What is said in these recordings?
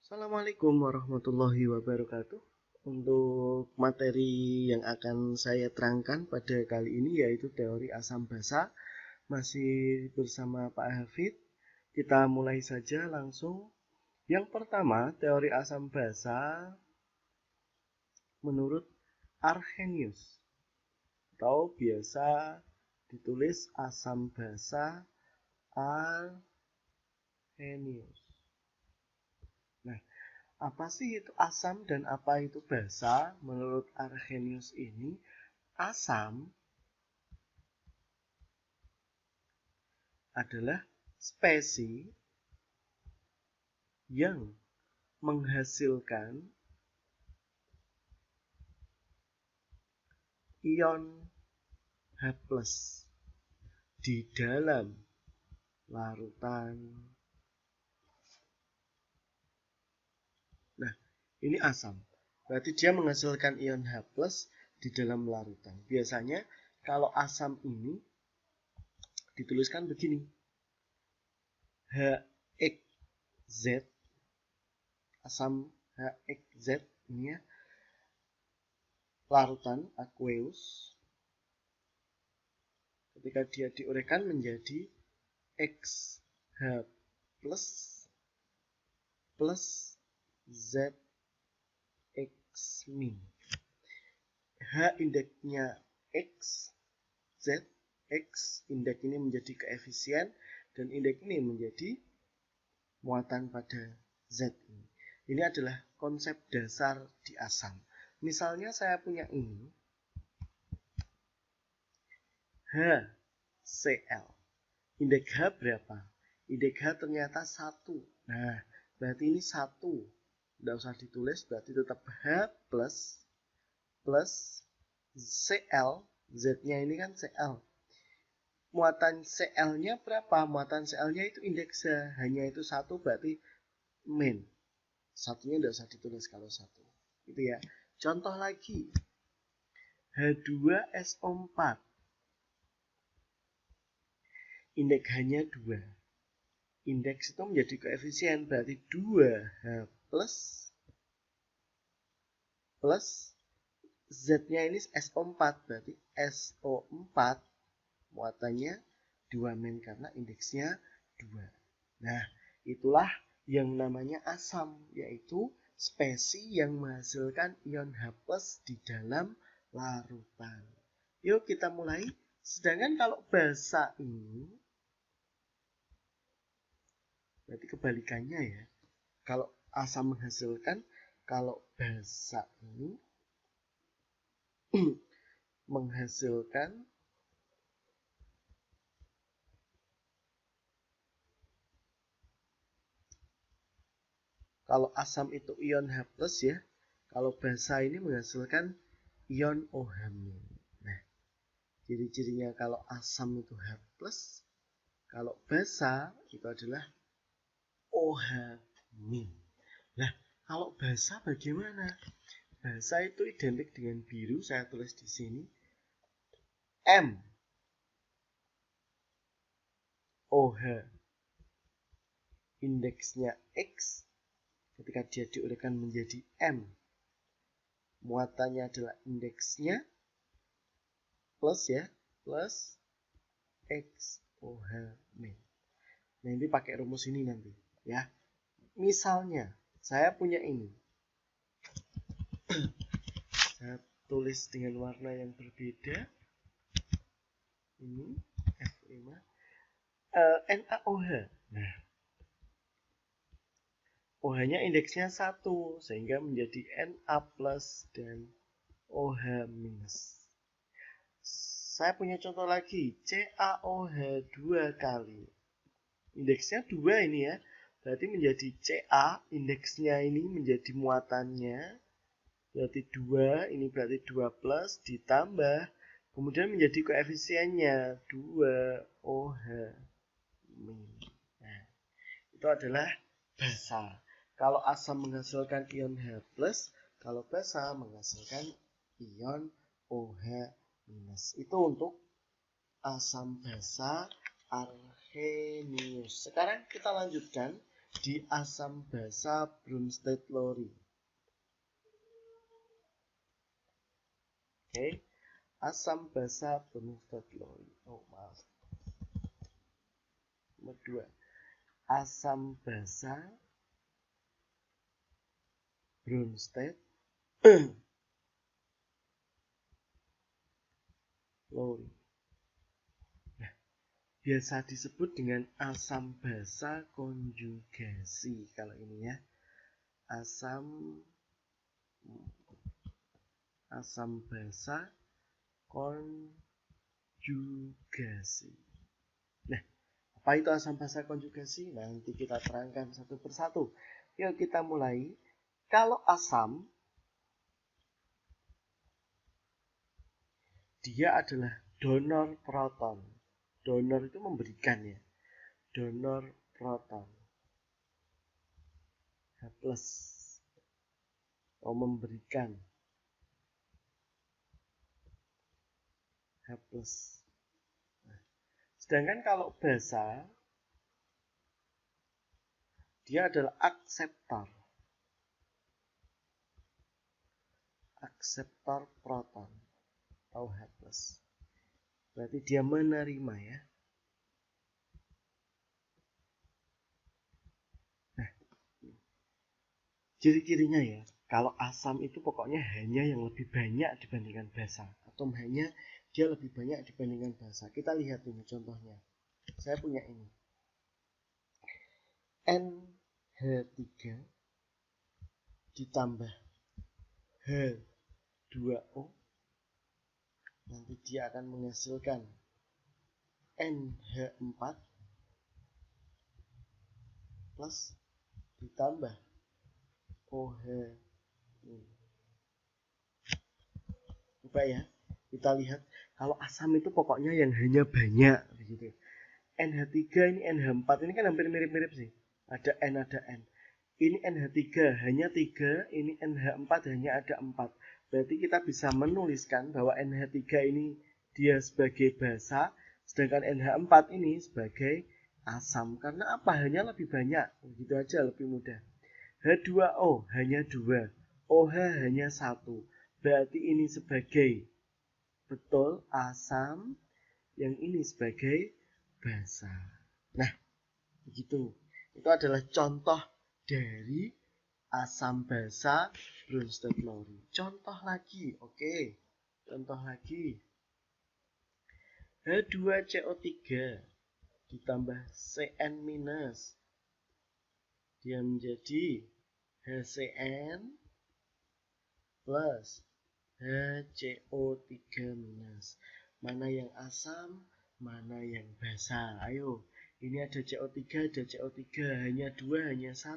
Assalamualaikum warahmatullahi wabarakatuh. Untuk materi yang akan saya terangkan pada kali ini yaitu teori asam basa. Masih bersama Pak Hafid. Kita mulai saja langsung. Yang pertama, teori asam basa menurut Arrhenius atau biasa ditulis asam basa Arrhenius. Nah, apa sih itu asam dan apa itu basa? Menurut Arrhenius ini, asam adalah spesies yang menghasilkan ion H+ di dalam larutan. Nah, ini asam. Berarti dia menghasilkan ion H+ di dalam larutan. Biasanya kalau asam ini dituliskan begini. HXZ, asam HXZ ini ya, larutan aqueous. Ketika dia diuraikan menjadi XH plus ZX-. H indeksnya X, Z, X indeks ini menjadi koefisien dan indeks ini menjadi muatan pada Z ini. Ini adalah konsep dasar di asam. Misalnya saya punya ini HCl. Indeks H berapa? Indeks H ternyata 1. Nah, berarti ini 1. Tidak usah ditulis, berarti tetap H plus Cl. Z-nya ini kan Cl. Muatan Cl-nya berapa? Muatan Cl-nya itu indeks H. Hanya itu 1, berarti min. Satunya tidak usah ditulis kalau 1. Itu ya. Contoh lagi. H2SO4. Indeks H-nya 2. Indeks itu menjadi koefisien, berarti 2H plus Z-nya ini SO4, berarti SO4 muatannya 2 min karena indeksnya 2. Nah, itulah yang namanya asam, yaitu spesies yang menghasilkan ion H+ di dalam larutan. Yuk kita mulai. Sedangkan kalau basa ini berarti kebalikannya ya. Kalau asam menghasilkan, kalau basa ini menghasilkan kalau asam itu ion H+ ya. Kalau basa ini menghasilkan ion OH-. Nah, ciri-cirinya kalau asam itu H+, kalau basa itu adalah OH-. Nah, kalau basa bagaimana? Basa itu identik dengan biru, saya tulis di sini. M OH indeksnya X, ketika dia diuraikan menjadi M, muatannya adalah indeksnya plus ya, plus X OH min. Nah, ini pakai rumus ini nanti ya. Misalnya saya punya ini. Saya tulis dengan warna yang berbeda. Ini F5 NaOH. Nah, OH-nya indeksnya 1 sehingga menjadi Na plus dan OH minus. Saya punya contoh lagi, CaOH 2 kali. Indeksnya 2 ini ya. Berarti menjadi Ca, indeksnya ini menjadi muatannya. Berarti 2, ini berarti 2 plus ditambah. Kemudian menjadi koefisiennya 2 OH min. Nah, itu adalah basa. Kalau asam menghasilkan ion H+, kalau basa menghasilkan ion OH-. Itu untuk asam basa Arrhenius. Sekarang kita lanjutkan di asam basa Bronsted-Lowry. Oke, asam basa Bronsted-Lowry. Oh, maaf. Nomor 2. Asam basa Bronsted-Lowry. Nah, biasa disebut dengan asam basa konjugasi. Kalau ini ya, asam basa konjugasi. Nah, apa itu asam basa konjugasi? Nanti kita terangkan satu persatu. Yuk kita mulai. Kalau asam, dia adalah donor proton. Donor itu memberikan ya. Donor proton. H+. Oh, memberikan. H+. Nah, sedangkan kalau basa, dia adalah akseptor. Akseptor proton atau H+. Berarti dia menerima ya. Nah, ciri-cirinya ya, kalau asam itu pokoknya hanya yang lebih banyak dibandingkan basa. Atau hanya dia lebih banyak dibandingkan basa. Kita lihat ini contohnya. Saya punya ini. NH3 ditambah H2O. Nanti dia akan menghasilkan NH4 plus ditambah OH. Coba ya, kita lihat kalau asam itu pokoknya yang hanya banyak begitu. NH3 ini NH4 ini kan hampir mirip-mirip sih. Ada N ada N. Ini NH3 hanya 3, ini NH4 hanya ada 4. Berarti kita bisa menuliskan bahwa NH3 ini dia sebagai basa, sedangkan NH4 ini sebagai asam. Karena apa? Hanya lebih banyak. Begitu aja, lebih mudah. H2O hanya 2, OH hanya 1. Berarti ini sebagai betul asam, yang ini sebagai basa. Nah, begitu. Itu adalah contoh dari asam basa Bronsted-Lowry. Contoh lagi, oke. Contoh lagi. H2CO3 ditambah Cn- dia menjadi HCN plus HCO3-. Mana yang asam, mana yang basa? Ayo. Ini ada CO3, ada CO3, hanya 2, hanya 1.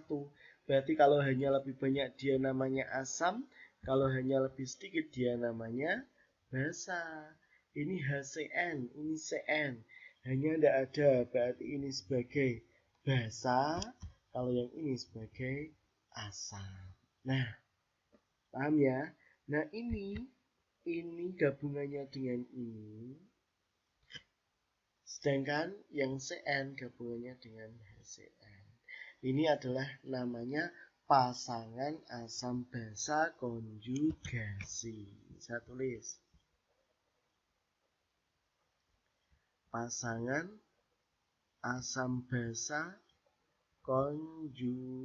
Berarti kalau hanya lebih banyak dia namanya asam, kalau hanya lebih sedikit dia namanya basa. Ini HCN, ini Cn. Hanya tidak ada, berarti ini sebagai basa, kalau yang ini sebagai asam. Nah, paham ya? Nah, ini gabungannya dengan ini. Sedangkan yang Cn gabungannya dengan HCN. Ini adalah namanya pasangan asam basa konjugasi. Saya tulis. Pasangan asam basa konjugasi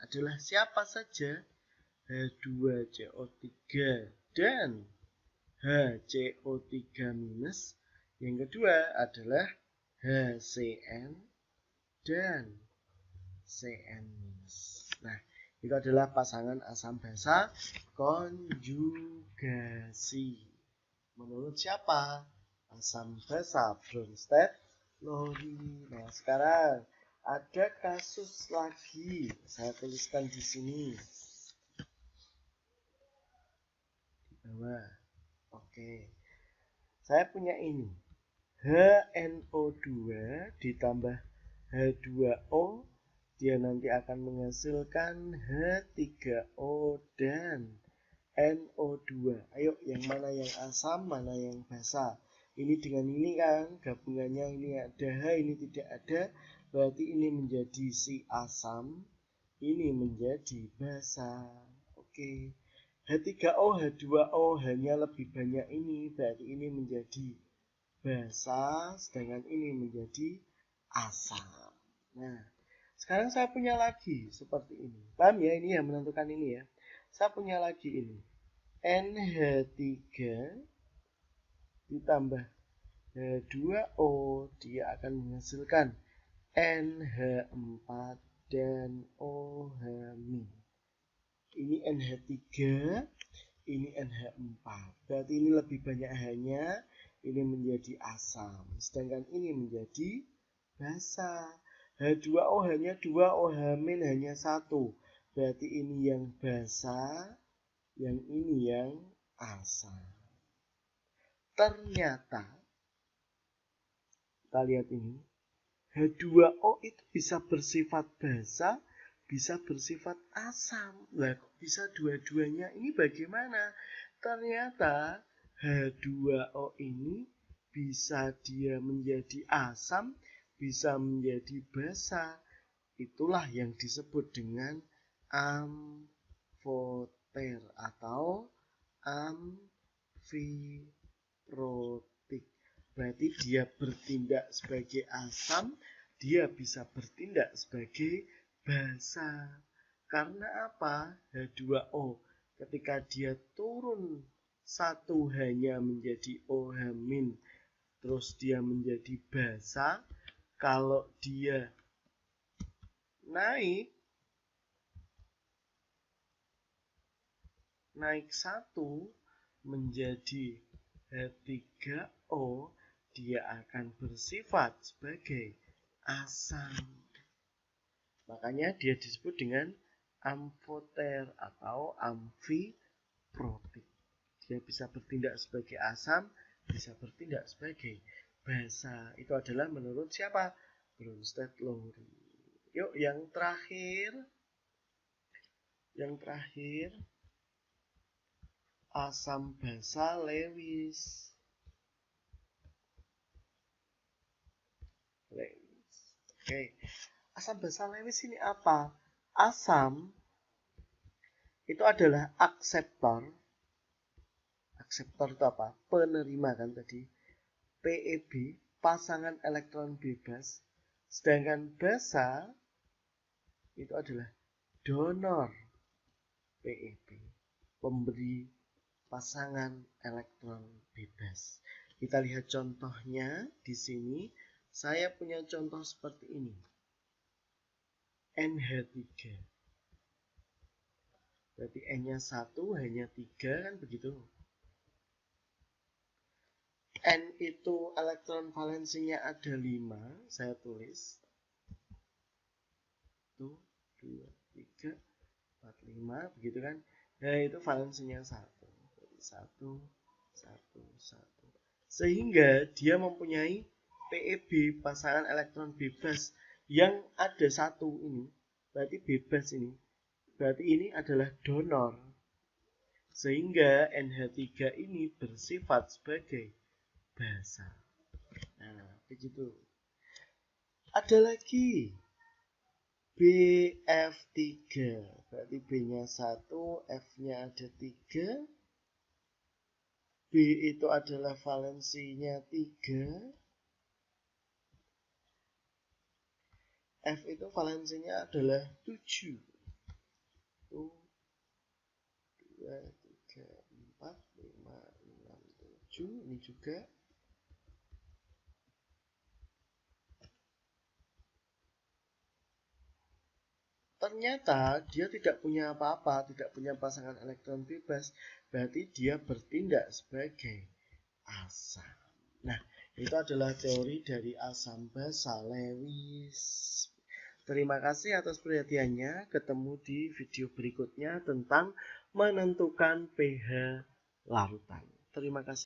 adalah siapa saja? H2CO3 dan HCO3-. Yang kedua adalah HCN dan Cn-. Nah, itu adalah pasangan asam basa konjugasi. Menurut siapa? Asam basa Bronsted-Lowry. Nah, sekarang ada kasus lagi. Saya tuliskan di sini. Di bawah. Oke. Saya punya ini. HNO2 ditambah H2O, dia nanti akan menghasilkan H3O dan NO2. Ayo, yang mana yang asam, mana yang basa? Ini dengan ini kan, gabungannya ini ada H, ini tidak ada. berarti ini menjadi si asam, ini menjadi basa. Oke. H3O, H2O hanya lebih banyak ini, berarti ini menjadi basa, sedangkan ini menjadi asam. Nah, sekarang saya punya lagi seperti ini. Paham ya, ini yang menentukan ini ya. Saya punya lagi ini. NH3 ditambah H2O, dia akan menghasilkan NH4 dan OH-. Ini NH3, ini NH4. Berarti ini lebih banyak H-nya, ini menjadi asam. Sedangkan ini menjadi basa. H2O hanya 2, OH- hanya 1. Berarti ini yang basa, yang ini yang asam. Ternyata, kita lihat ini, H2O itu bisa bersifat basa, bisa bersifat asam. Lah, kok bisa dua-duanya? Ini bagaimana? Ternyata H2O ini bisa dia menjadi asam, bisa menjadi basa. Itulah yang disebut dengan amfoter atau amfiprotik. Berarti dia bertindak sebagai asam, dia bisa bertindak sebagai basa. Karena apa? H2O ketika dia turun satu hanya menjadi OH-, terus dia menjadi basa. Kalau dia naik satu menjadi H3O, dia akan bersifat sebagai asam. Makanya dia disebut dengan amfoter atau amfiprotik. Dia bisa bertindak sebagai asam, bisa bertindak sebagai basa. Itu adalah menurut siapa? Bronsted-Lowry. Yuk, yang terakhir. Yang terakhir, asam basa Lewis. Oke. Asam basa Lewis ini apa? Asam itu adalah akseptor. Akseptor itu apa? Penerima kan tadi. PEB, pasangan elektron bebas. Sedangkan basa itu adalah donor PEB, pemberi pasangan elektron bebas. Kita lihat contohnya di sini. Saya punya contoh seperti ini. NH3. Berarti N-nya 1, H-nya 3 kan begitu. N itu elektron valensinya ada 5, saya tulis. 1, 2, 3, 4, 5, begitu kan. Nah, itu valensinya 1. Jadi 1, 1, 1. Sehingga dia mempunyai PEB, pasangan elektron bebas, yang ada 1 ini. Berarti bebas ini. Berarti ini adalah donor. Sehingga NH3 ini bersifat sebagai basa. Nah, begitu. Ada lagi BF3. Berarti B-nya 1, F-nya ada 3. B itu adalah valensinya 3. F itu valensinya adalah 7. 1, 2, 3, 4, 5, 6, 7. Ini juga. Ternyata dia tidak punya apa-apa, tidak punya pasangan elektron bebas. Berarti dia bertindak sebagai asam. Nah, itu adalah teori dari asam basa Lewis. Terima kasih atas perhatiannya. Ketemu di video berikutnya tentang menentukan pH larutan. Terima kasih.